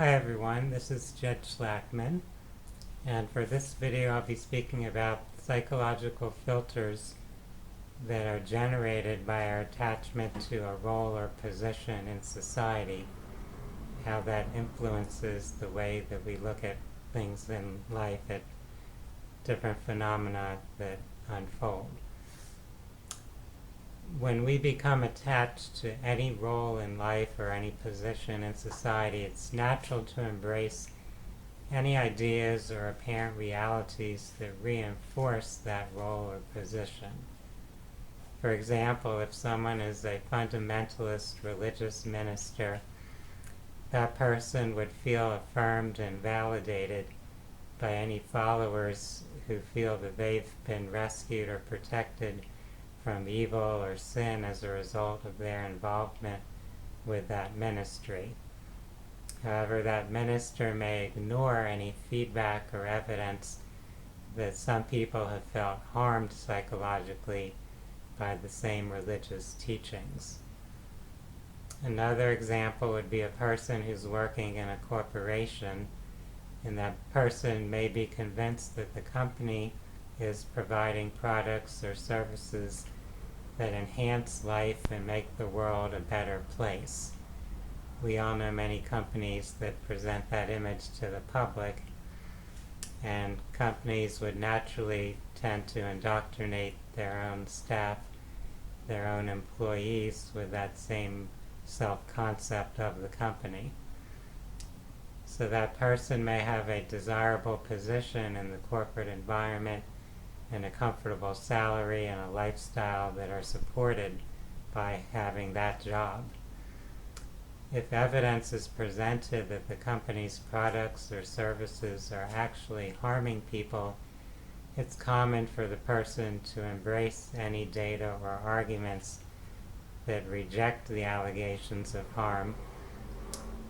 Hi everyone, this is Jed Shlackman, and for this video I'll be speaking about psychological filters that are generated by our attachment to a role or position in society, how that influences the way that we look at things in life, at different phenomena that unfold. When we become attached to any role in life or any position in society, it's natural to embrace any ideas or apparent realities that reinforce that role or position. For example, if someone is a fundamentalist religious minister, that person would feel affirmed and validated by any followers who feel that they've been rescued or protected from evil or sin as a result of their involvement with that ministry. However, that minister may ignore any feedback or evidence that some people have felt harmed psychologically by the same religious teachings. Another example would be a person who's working in a corporation, and that person may be convinced that the company is providing products or services that enhance life and make the world a better place. We all know many companies that present that image to the public, and companies would naturally tend to indoctrinate their own staff, their own employees with that same self-concept of the company. So that person may have a desirable position in the corporate environment and a comfortable salary and a lifestyle that are supported by having that job. If evidence is presented that the company's products or services are actually harming people, it's common for the person to embrace any data or arguments that reject the allegations of harm,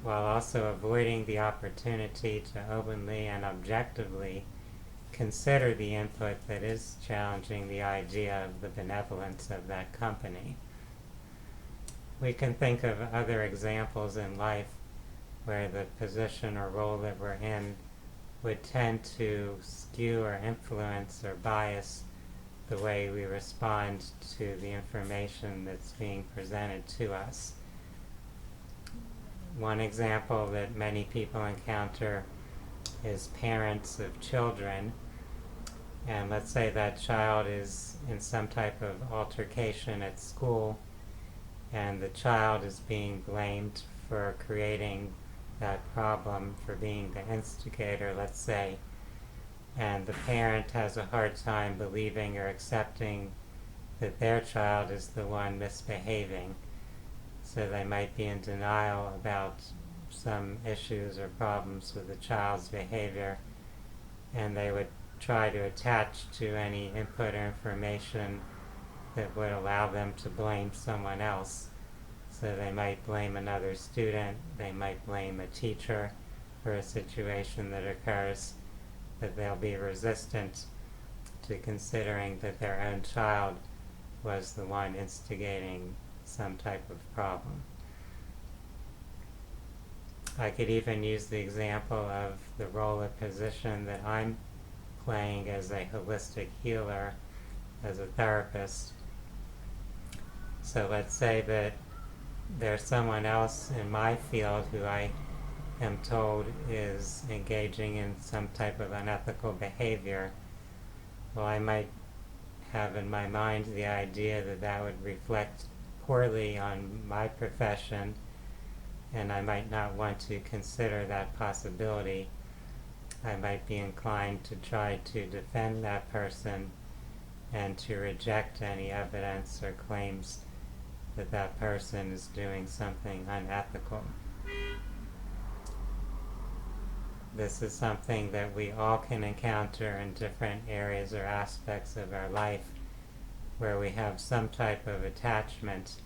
while also avoiding the opportunity to openly and objectively consider the input that is challenging the idea of the benevolence of that company. We can think of other examples in life where the position or role that we're in would tend to skew or influence or bias the way we respond to the information that's being presented to us. One example that many people encounter is parents of children, and let's say that child is in some type of altercation at school, and the child is being blamed for creating that problem, for being the instigator, let's say, and the parent has a hard time believing or accepting that their child is the one misbehaving. So they might be in denial about some issues or problems with the child's behavior, and they would try to attach to any input or information that would allow them to blame someone else. So they might blame another student, they might blame a teacher for a situation that occurs, that they'll be resistant to considering that their own child was the one instigating some type of problem. I could even use the example of the role or position that I'm playing as a holistic healer, as a therapist. So let's say that there's someone else in my field who I am told is engaging in some type of unethical behavior. Well, I might have in my mind the idea that that would reflect poorly on my profession, and I might not want to consider that possibility. I might be inclined to try to defend that person and to reject any evidence or claims that that person is doing something unethical. This is something that we all can encounter in different areas or aspects of our life, where we have some type of attachment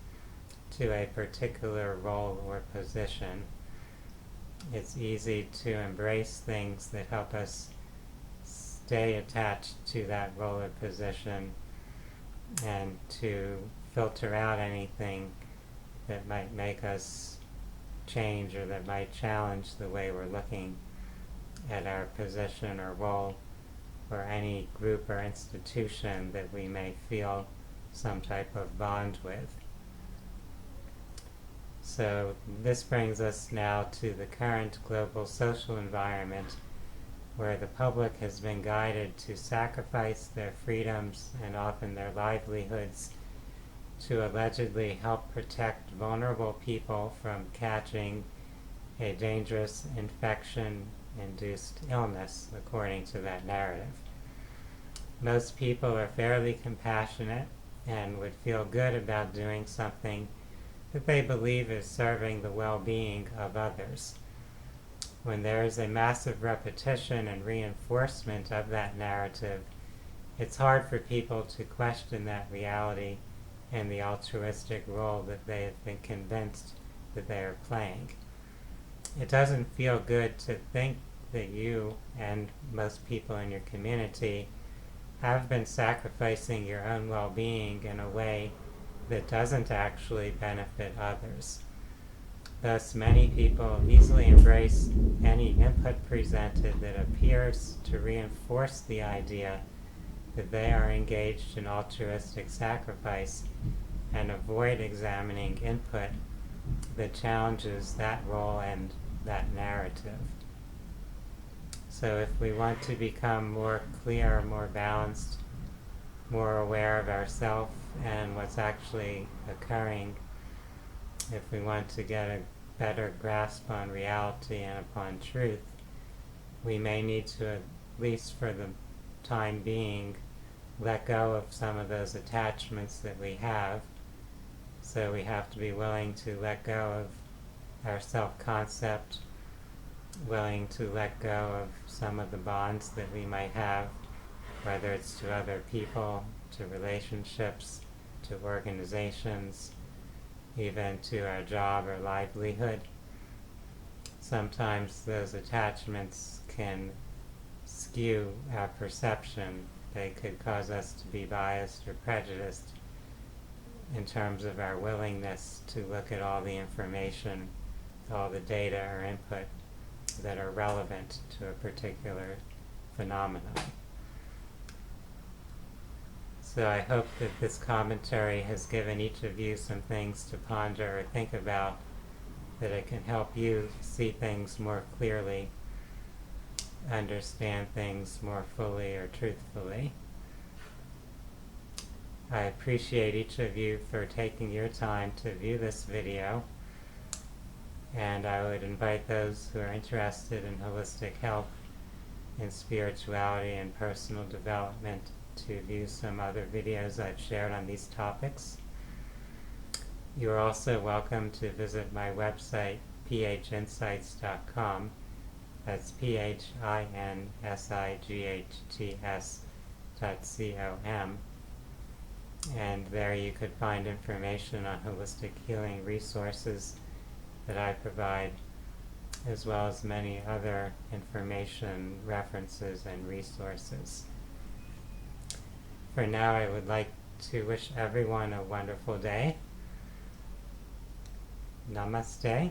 to a particular role or position. It's easy to embrace things that help us stay attached to that role or position, and to filter out anything that might make us change or that might challenge the way we're looking at our position or role or any group or institution that we may feel some type of bond with. So this brings us now to the current global social environment where the public has been guided to sacrifice their freedoms and often their livelihoods to allegedly help protect vulnerable people from catching a dangerous infection-induced illness, according to that narrative. Most people are fairly compassionate and would feel good about doing something that they believe is serving the well-being of others. When there is a massive repetition and reinforcement of that narrative, it's hard for people to question that reality and the altruistic role that they have been convinced that they are playing. It doesn't feel good to think that you and most people in your community have been sacrificing your own well-being in a way that doesn't actually benefit others. Thus, many people easily embrace any input presented that appears to reinforce the idea that they are engaged in altruistic sacrifice and avoid examining input that challenges that role and that narrative. So if we want to become more clear, more balanced, more aware of ourselves and what's actually occurring, if we want to get a better grasp on reality and upon truth, we may need to, at least for the time being, let go of some of those attachments that we have. So we have to be willing to let go of our self-concept, willing to let go of some of the bonds that we might have, whether it's to other people, to relationships, to organizations, even to our job or livelihood. Sometimes those attachments can skew our perception. They could cause us to be biased or prejudiced in terms of our willingness to look at all the information, all the data or input that are relevant to a particular phenomenon. So I hope that this commentary has given each of you some things to ponder or think about, that it can help you see things more clearly, understand things more fully or truthfully. I appreciate each of you for taking your time to view this video, and I would invite those who are interested in holistic health, in spirituality and personal development to view some other videos I've shared on these topics. You are also welcome to visit my website, phinsights.com. That's phinsights.com. And there you could find information on holistic healing resources that I provide, as well as many other information, references, and resources. For now, I would like to wish everyone a wonderful day. Namaste.